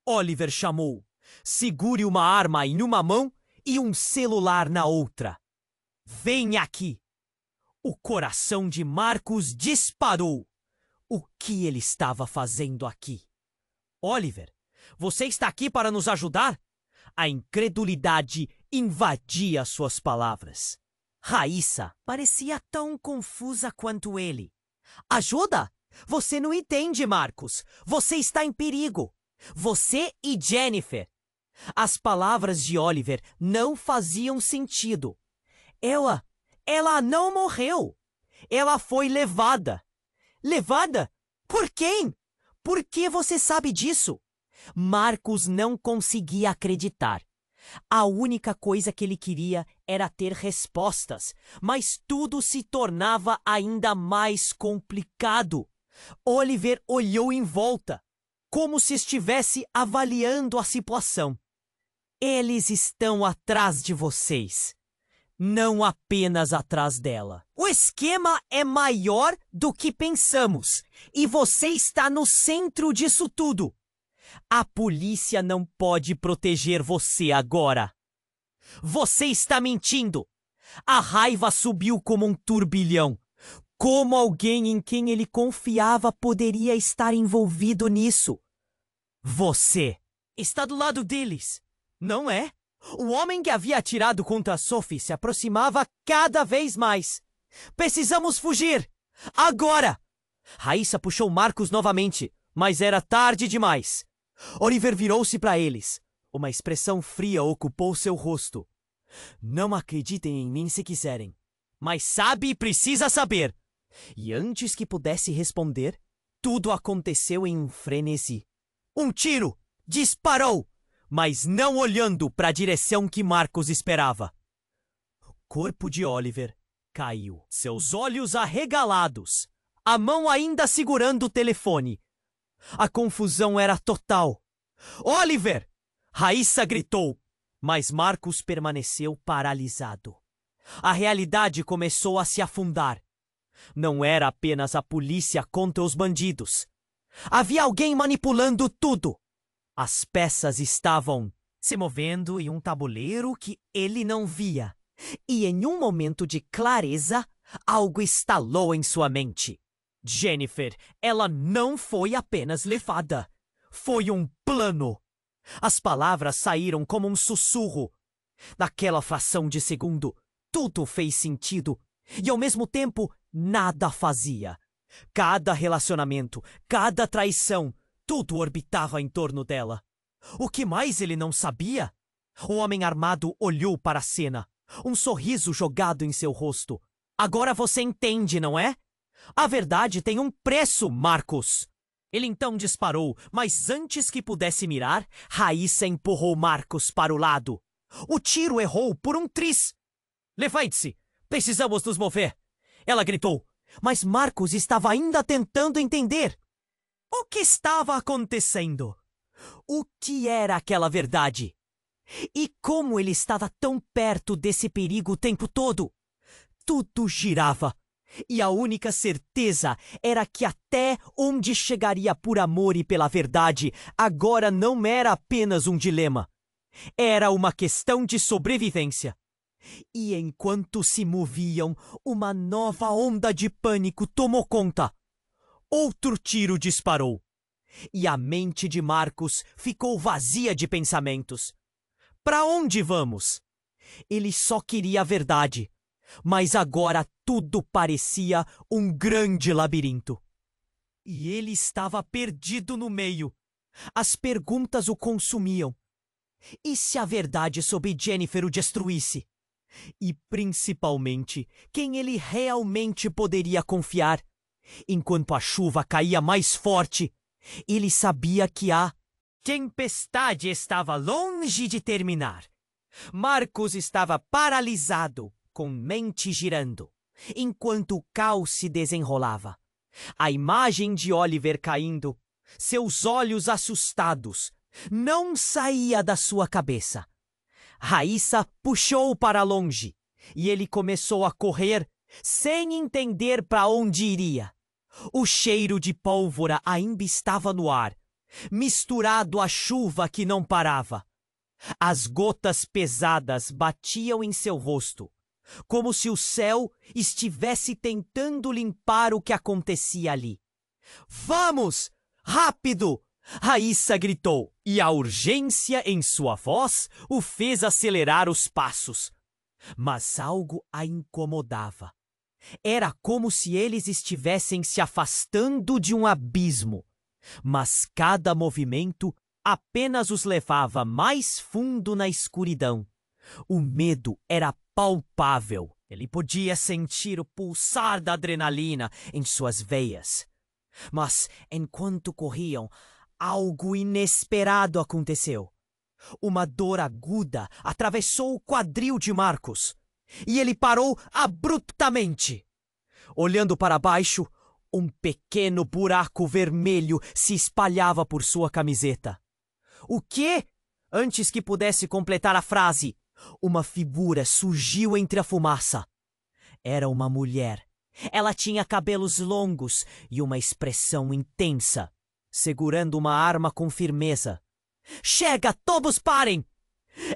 Oliver chamou. Segure uma arma em uma mão e um celular na outra. Vem aqui. O coração de Marcus disparou. O que ele estava fazendo aqui? Oliver, você está aqui para nos ajudar? A incredulidade invadia suas palavras. Raíssa parecia tão confusa quanto ele. Ajuda? Você não entende, Marcus. Você está em perigo. Você e Jennifer. As palavras de Oliver não faziam sentido. Ela não morreu. Ela foi levada. Levada? Por quem? Por que você sabe disso? Marcus não conseguia acreditar. A única coisa que ele queria era ter respostas, mas tudo se tornava ainda mais complicado. Oliver olhou em volta, como se estivesse avaliando a situação. Eles estão atrás de vocês, não apenas atrás dela. O esquema é maior do que pensamos, e você está no centro disso tudo. A polícia não pode proteger você agora. Você está mentindo. A raiva subiu como um turbilhão. Como alguém em quem ele confiava poderia estar envolvido nisso? Você está do lado deles, não é? O homem que havia atirado contra Sophie se aproximava cada vez mais. Precisamos fugir! Agora! Raíssa puxou Marcus novamente, mas era tarde demais. Oliver virou-se para eles. Uma expressão fria ocupou seu rosto. Não acreditem em mim se quiserem, mas sabe e precisa saber. E antes que pudesse responder, tudo aconteceu em um frenesi. Um tiro disparou, mas não olhando para a direção que Marcus esperava. O corpo de Oliver caiu, seus olhos arregalados, a mão ainda segurando o telefone. A confusão era total. Oliver! Raíssa gritou, mas Marcus permaneceu paralisado. A realidade começou a se afundar. Não era apenas a polícia contra os bandidos. Havia alguém manipulando tudo. As peças estavam se movendo em um tabuleiro que ele não via. E em um momento de clareza, algo estalou em sua mente. Jennifer, ela não foi apenas levada. Foi um plano. As palavras saíram como um sussurro. Naquela fração de segundo, tudo fez sentido e, ao mesmo tempo, nada fazia. Cada relacionamento, cada traição, tudo orbitava em torno dela. O que mais ele não sabia? O homem armado olhou para a cena, um sorriso jogado em seu rosto. Agora você entende, não é? A verdade tem um preço, Marcus. Ele então disparou, mas antes que pudesse mirar, Raíssa empurrou Marcus para o lado. O tiro errou por um tris. Levante-se! Precisamos nos mover! Ela gritou, mas Marcus estava ainda tentando entender. O que estava acontecendo? O que era aquela verdade? E como ele estava tão perto desse perigo o tempo todo? Tudo girava. E a única certeza era que até onde chegaria por amor e pela verdade, agora não era apenas um dilema. Era uma questão de sobrevivência. E enquanto se moviam, uma nova onda de pânico tomou conta. Outro tiro disparou. E a mente de Marcos ficou vazia de pensamentos. Para onde vamos? Ele só queria a verdade. Mas agora tudo parecia um grande labirinto. E ele estava perdido no meio. As perguntas o consumiam. E se a verdade sobre Jennifer o destruísse? E, principalmente, quem ele realmente poderia confiar? Enquanto a chuva caía mais forte, ele sabia que a tempestade estava longe de terminar. Marcos estava paralisado, com mente girando, enquanto o caos se desenrolava. A imagem de Oliver caindo, seus olhos assustados, não saía da sua cabeça. Raíssa puxou-o para longe e ele começou a correr sem entender para onde iria. O cheiro de pólvora ainda estava no ar, misturado à chuva que não parava. As gotas pesadas batiam em seu rosto, como se o céu estivesse tentando limpar o que acontecia ali. Vamos! Rápido! Raíssa gritou, e a urgência em sua voz o fez acelerar os passos. Mas algo a incomodava. Era como se eles estivessem se afastando de um abismo. Mas cada movimento apenas os levava mais fundo na escuridão. O medo era palpável. Ele podia sentir o pulsar da adrenalina em suas veias. Mas, enquanto corriam, algo inesperado aconteceu. Uma dor aguda atravessou o quadril de Marcos. E ele parou abruptamente. Olhando para baixo, um pequeno buraco vermelho se espalhava por sua camiseta. O quê? Antes que pudesse completar a frase, uma figura surgiu entre a fumaça. Era uma mulher. Ela tinha cabelos longos e uma expressão intensa, segurando uma arma com firmeza. Chega, todos parem!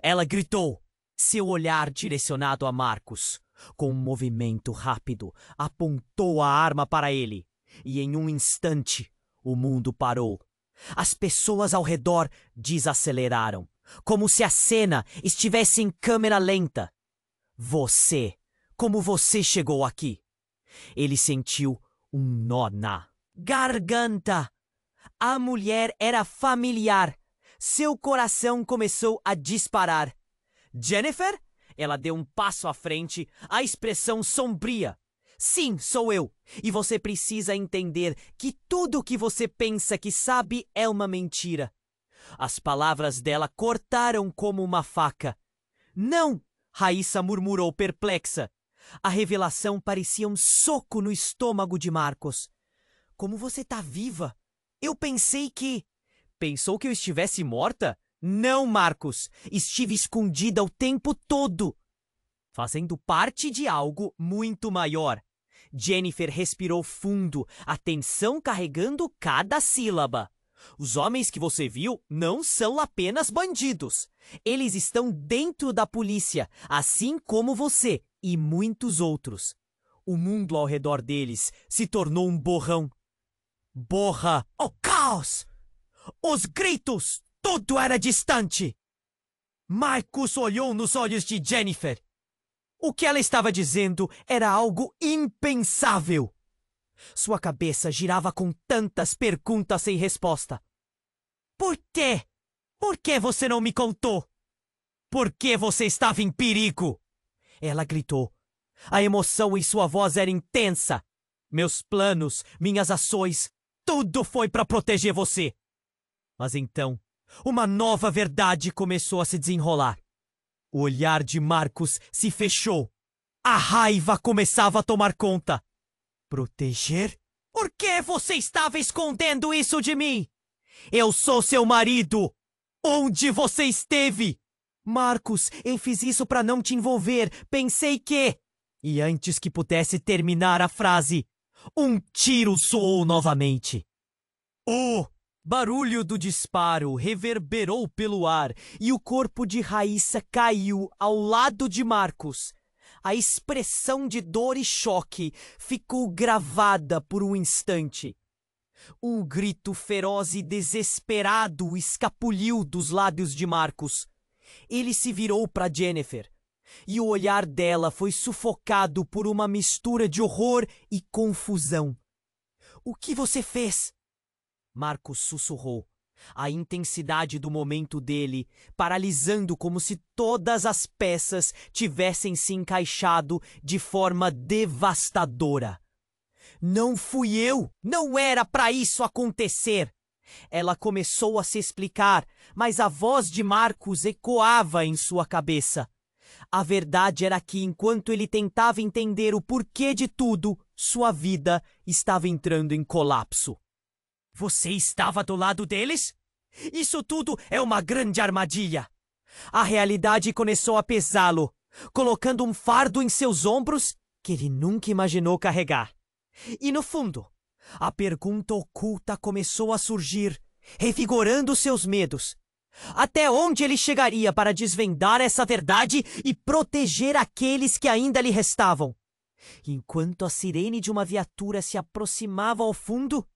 Ela gritou, seu olhar direcionado a Marcos. Com um movimento rápido, apontou a arma para ele. E em um instante, o mundo parou. As pessoas ao redor desaceleraram, como se a cena estivesse em câmera lenta. Como você chegou aqui? Ele sentiu um nó na garganta. A mulher era familiar. Seu coração começou a disparar. Jennifer? Ela deu um passo à frente, a expressão sombria. Sim, sou eu. E você precisa entender que tudo o que você pensa que sabe é uma mentira. As palavras dela cortaram como uma faca. Não! Raíssa murmurou perplexa. A revelação parecia um soco no estômago de Marcos. Como você tá viva? Eu pensei que... Pensou que eu estivesse morta? Não, Marcos. Estive escondida o tempo todo. Fazendo parte de algo muito maior. Jennifer respirou fundo, a tensão carregando cada sílaba. Os homens que você viu não são apenas bandidos. Eles estão dentro da polícia, assim como você e muitos outros. O mundo ao redor deles se tornou um borrão. Borra! O caos! Os gritos! Tudo era distante! Marcos olhou nos olhos de Jennifer. O que ela estava dizendo era algo impensável. Sua cabeça girava com tantas perguntas sem resposta. Por quê? Por que você não me contou? Por que você estava em perigo? Ela gritou. A emoção em sua voz era intensa. Meus planos, minhas ações, tudo foi para proteger você. Mas então, uma nova verdade começou a se desenrolar. O olhar de Marcos se fechou. A raiva começava a tomar conta. Proteger? Por que você estava escondendo isso de mim? Eu sou seu marido. Onde você esteve? Marcos, eu fiz isso para não te envolver. Pensei que... E antes que pudesse terminar a frase, um tiro soou novamente. Barulho do disparo reverberou pelo ar e o corpo de Raíssa caiu ao lado de Marcos. A expressão de dor e choque ficou gravada por um instante. Um grito feroz e desesperado escapuliu dos lábios de Marcos. Ele se virou para Jennifer, e o olhar dela foi sufocado por uma mistura de horror e confusão. "O que você fez?" Marcos sussurrou, a intensidade do momento dele paralisando como se todas as peças tivessem se encaixado de forma devastadora. "Não fui eu! Não era para isso acontecer!" Ela começou a se explicar, mas a voz de Marcos ecoava em sua cabeça. A verdade era que, enquanto ele tentava entender o porquê de tudo, sua vida estava entrando em colapso. "Você estava do lado deles? Isso tudo é uma grande armadilha." A realidade começou a pesá-lo, colocando um fardo em seus ombros que ele nunca imaginou carregar. E no fundo, a pergunta oculta começou a surgir, revigorando seus medos. Até onde ele chegaria para desvendar essa verdade e proteger aqueles que ainda lhe restavam? Enquanto a sirene de uma viatura se aproximava ao fundo,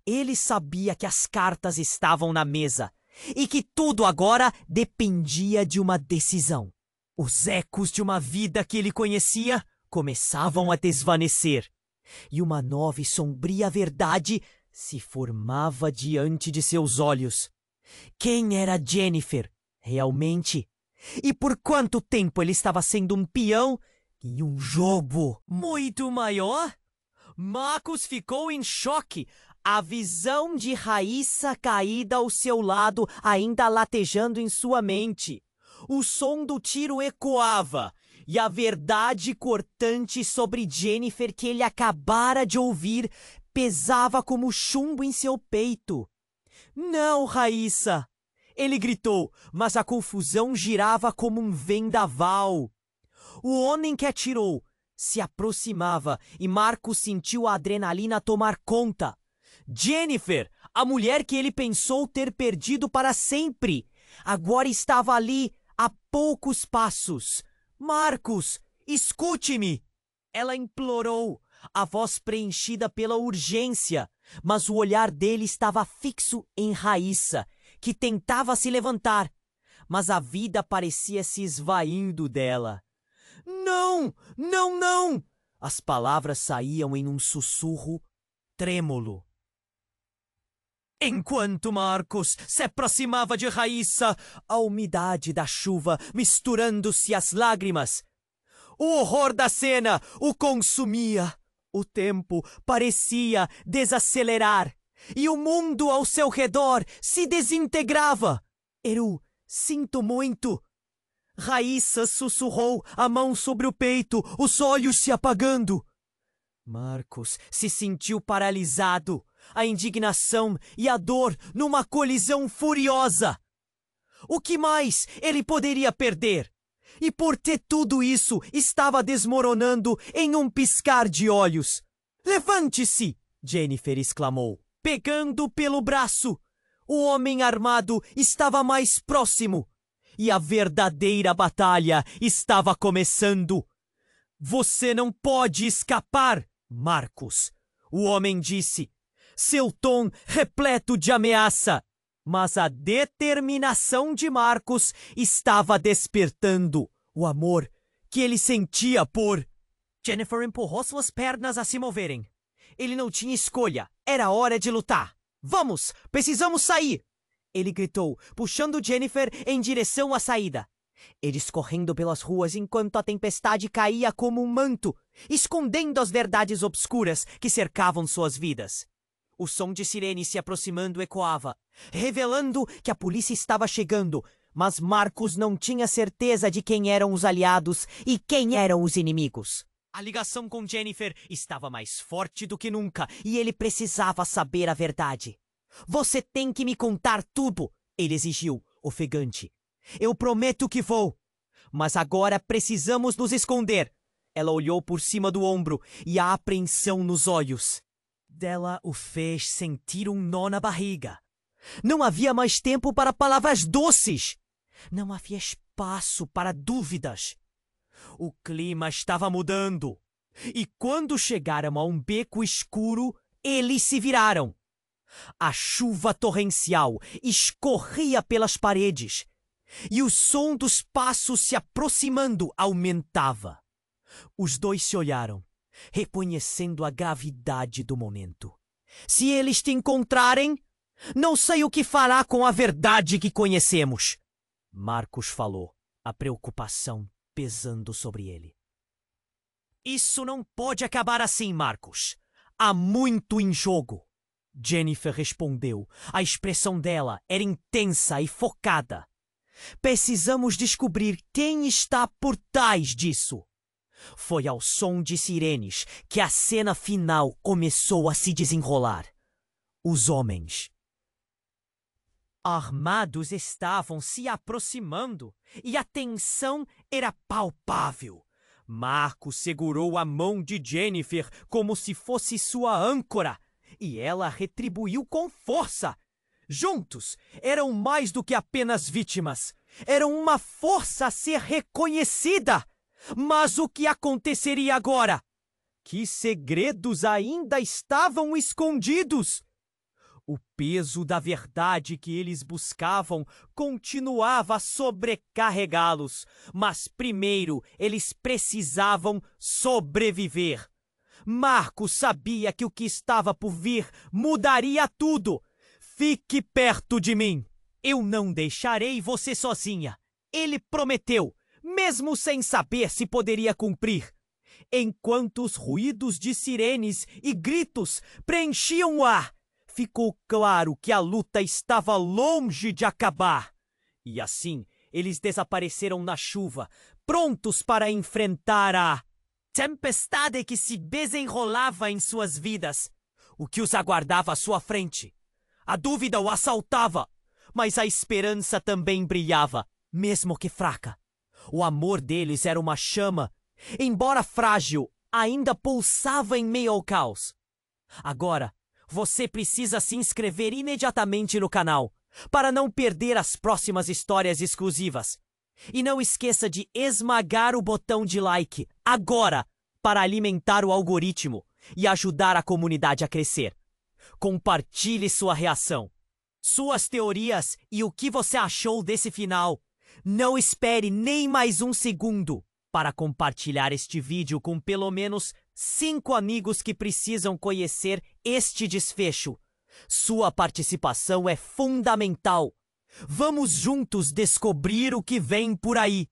ele sabia que as cartas estavam na mesa e que tudo agora dependia de uma decisão. Os ecos de uma vida que ele conhecia começavam a desvanecer, e uma nova e sombria verdade se formava diante de seus olhos. Quem era Jennifer, realmente? E por quanto tempo ele estava sendo um peão em um jogo muito maior? Marcos ficou em choque. A visão de Raíssa caída ao seu lado ainda latejando em sua mente. O som do tiro ecoava, e a verdade cortante sobre Jennifer que ele acabara de ouvir pesava como chumbo em seu peito. "Não, Raíssa!" ele gritou, mas a confusão girava como um vendaval. O homem que atirou se aproximava e Marcos sentiu a adrenalina tomar conta. Jennifer, a mulher que ele pensou ter perdido para sempre, agora estava ali a poucos passos. "Marcos, escute-me!" ela implorou, a voz preenchida pela urgência, mas o olhar dele estava fixo em Raíssa, que tentava se levantar, mas a vida parecia se esvaindo dela. "Não, não, não!" As palavras saíam em um sussurro trêmulo. Enquanto Marcos se aproximava de Raíssa, a umidade da chuva misturando-se às lágrimas. O horror da cena o consumia. O tempo parecia desacelerar e o mundo ao seu redor se desintegrava. "Eu sinto muito." Raíssa sussurrou, a mão sobre o peito, os olhos se apagando. Marcos se sentiu paralisado, a indignação e a dor numa colisão furiosa. O que mais ele poderia perder? E por ter tudo isso, estava desmoronando em um piscar de olhos. "Levante-se!" Jennifer exclamou, pegando pelo braço. O homem armado estava mais próximo. E a verdadeira batalha estava começando. "Você não pode escapar, Marcos," o homem disse, seu tom repleto de ameaça. Mas a determinação de Marcos estava despertando o amor que ele sentia por... Jennifer empurrou suas pernas a se moverem. Ele não tinha escolha. Era hora de lutar. "Vamos! Precisamos sair!" ele gritou, puxando Jennifer em direção à saída. Eles correndo pelas ruas enquanto a tempestade caía como um manto, escondendo as verdades obscuras que cercavam suas vidas. O som de sirene se aproximando ecoava, revelando que a polícia estava chegando, mas Marcos não tinha certeza de quem eram os aliados e quem eram os inimigos. A ligação com Jennifer estava mais forte do que nunca e ele precisava saber a verdade. "Você tem que me contar tudo", ele exigiu, ofegante. "Eu prometo que vou. Mas agora precisamos nos esconder." Ela olhou por cima do ombro e a apreensão nos olhos dela o fez sentir um nó na barriga. Não havia mais tempo para palavras doces. Não havia espaço para dúvidas. O clima estava mudando. E quando chegaram a um beco escuro, eles se viraram. A chuva torrencial escorria pelas paredes. E o som dos passos se aproximando aumentava. Os dois se olharam, reconhecendo a gravidade do momento. Se eles te encontrarem, não sei o que fará com a verdade que conhecemos. Marcos falou, a preocupação pesando sobre ele. Isso não pode acabar assim, Marcos. Há muito em jogo. Jennifer respondeu. A expressão dela era intensa e focada. Precisamos descobrir quem está por trás disso. Foi ao som de sirenes que a cena final começou a se desenrolar. Os homens armados estavam se aproximando e a tensão era palpável. Marcos segurou a mão de Jennifer como se fosse sua âncora e ela retribuiu com força. Juntos, eram mais do que apenas vítimas. Eram uma força a ser reconhecida. Mas o que aconteceria agora? Que segredos ainda estavam escondidos? O peso da verdade que eles buscavam continuava a sobrecarregá-los, mas primeiro eles precisavam sobreviver. Marcos sabia que o que estava por vir mudaria tudo. Fique perto de mim. Eu não deixarei você sozinha. Ele prometeu, mesmo sem saber se poderia cumprir. Enquanto os ruídos de sirenes e gritos preenchiam o ar, ficou claro que a luta estava longe de acabar. E assim, eles desapareceram na chuva, prontos para enfrentar a tempestade que se desenrolava em suas vidas. O que os aguardava à sua frente? A dúvida o assaltava, mas a esperança também brilhava, mesmo que fraca. O amor deles era uma chama, embora frágil, ainda pulsava em meio ao caos. Agora, você precisa se inscrever imediatamente no canal, para não perder as próximas histórias exclusivas. E não esqueça de esmagar o botão de like agora, para alimentar o algoritmo e ajudar a comunidade a crescer. Compartilhe sua reação, suas teorias e o que você achou desse final. Não espere nem mais um segundo para compartilhar este vídeo com pelo menos 5 amigos que precisam conhecer este desfecho. Sua participação é fundamental. Vamos juntos descobrir o que vem por aí.